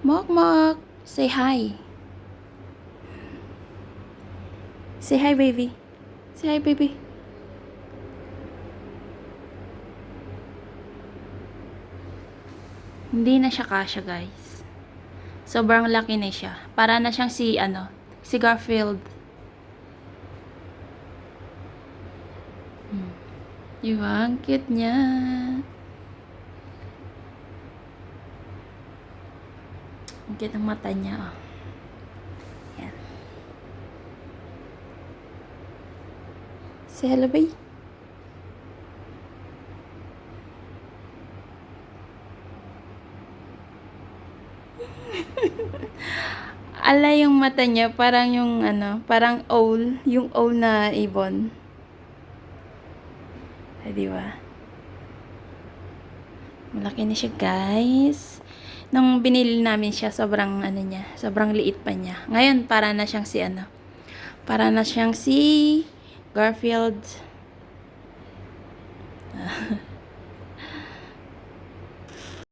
Mok Mok, say hi. Say hi, baby. Say hi, baby. Hindi na siya kasya, guys. Sobrang laki na siya. Para na siyang si Garfield. Diba? Ang cute niya. Ang cute ang mata niya, oh. Yan. Say hello, baby. Ala yung mata niya, parang yung parang owl, yung owl na ibon. Ay, di ba? Malaki na siya, guys. Nung binili namin siya, sobrang niya, sobrang liit pa niya. Ngayon, para na siyang si Garfield.